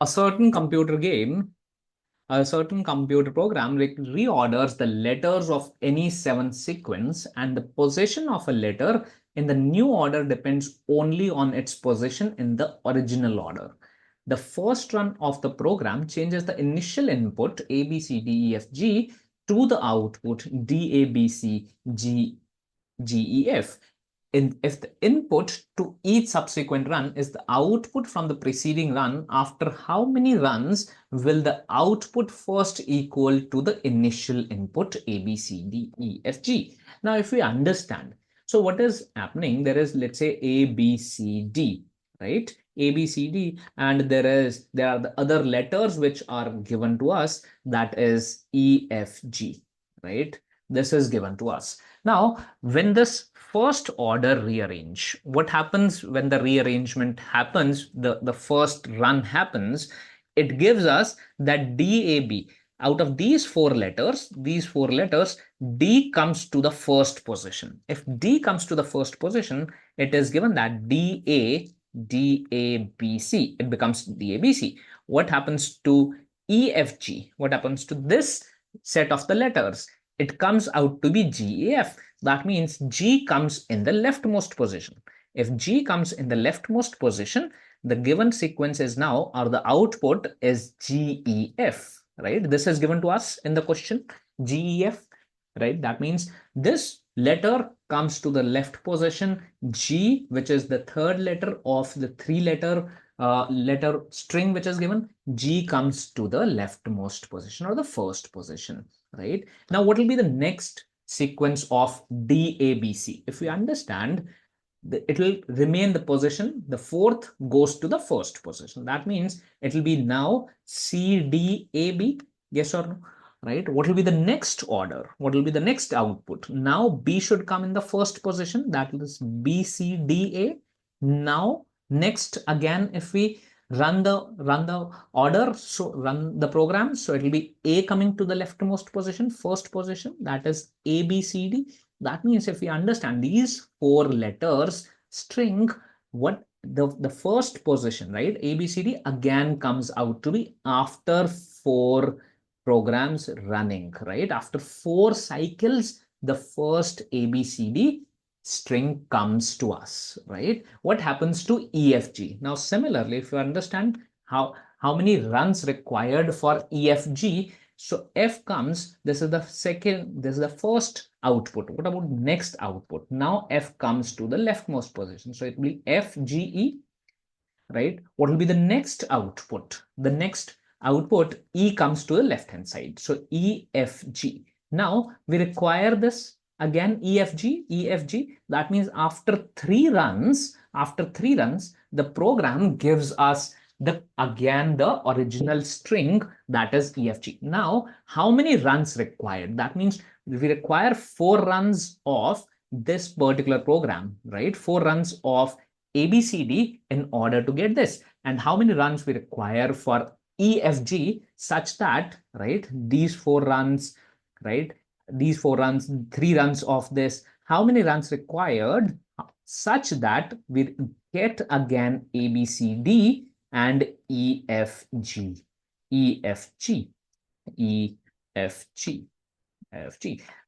A certain computer game, a certain computer program reorders the letters of any 7 sequence, and the position of a letter in the new order depends only on its position in the original order. The first run of the program changes the initial input A, B, C, D, E, F, G to the output D, A, B, C, G, G, E, F. If the input to each subsequent run is the output from the preceding run, after how many runs will the output first equal to the initial input A, B, C, D, E, F, G? Now, if we understand, so what is happening? There is, let's say, A, B, C, D, right? A, B, C, D, and there are the other letters which are given to us, that is E, F, G, right? This is given to us. Now, when this first order rearrange, what happens when the rearrangement happens, the first run happens, it gives us that DAB. Out of these four letters, D comes to the first position. If D comes to the first position, it is given that DABC. It becomes DABC. What happens to EFG? What happens to this set of the letters? It comes out to be GAF. That means G comes in the leftmost position. If G comes in the leftmost position, the given sequence is now, or the output is GEF, right? This is given to us in the question, GEF, right? That means this letter comes to the left position, G, which is the third letter of the three-letter letter string which is given, G comes to the leftmost position or the first position, right? Now, what will be the next sequence of DABC? If we understand, it will remain the position. The fourth goes to the first position. That means it will be now CDAB. Yes or no? Right? What will be the next order? What will be the next output? Now B should come in the first position. That is BCDA. Now, next again, if we run the order, so run the program, so it will be A coming to the leftmost position, first position, that is ABCD. That means if we understand these four letters string, what the first position, right, ABCD again comes out to be after four programs running, right? After four cycles, the first ABCD string comes to us, right? What happens to EFG? Now, similarly, if you understand how many runs required for EFG, so F comes, this is the second, this is the first output. What about next output? Now F comes to the leftmost position. So it will be FGE, right? What will be the next output? The next output, E comes to the left-hand side. So EFG. Now we require this again, EFG. That means after three runs, the program gives us the original string, that is EFG. Now, how many runs required? That means we require 4 runs of this particular program, right? 4 runs of ABCD in order to get this. And how many runs we require for EFG such that, right, these 4 runs, right, these 4 runs, 3 runs of this, how many runs required such that we get again ABCD and EFG,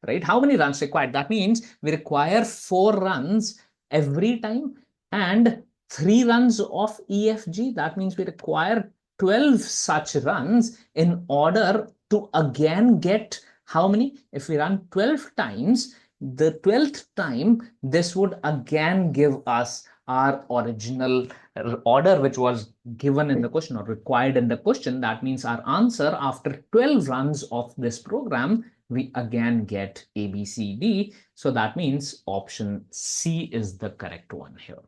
right? How many runs required? That means we require 4 runs every time and 3 runs of EFG. That means we require 12 such runs in order to again get how many? If we run 12 times, the 12th time, this would again give us our original order which was given in the question or required in the question. That means our answer after 12 runs of this program, we again get ABCD. So that means option C is the correct one here.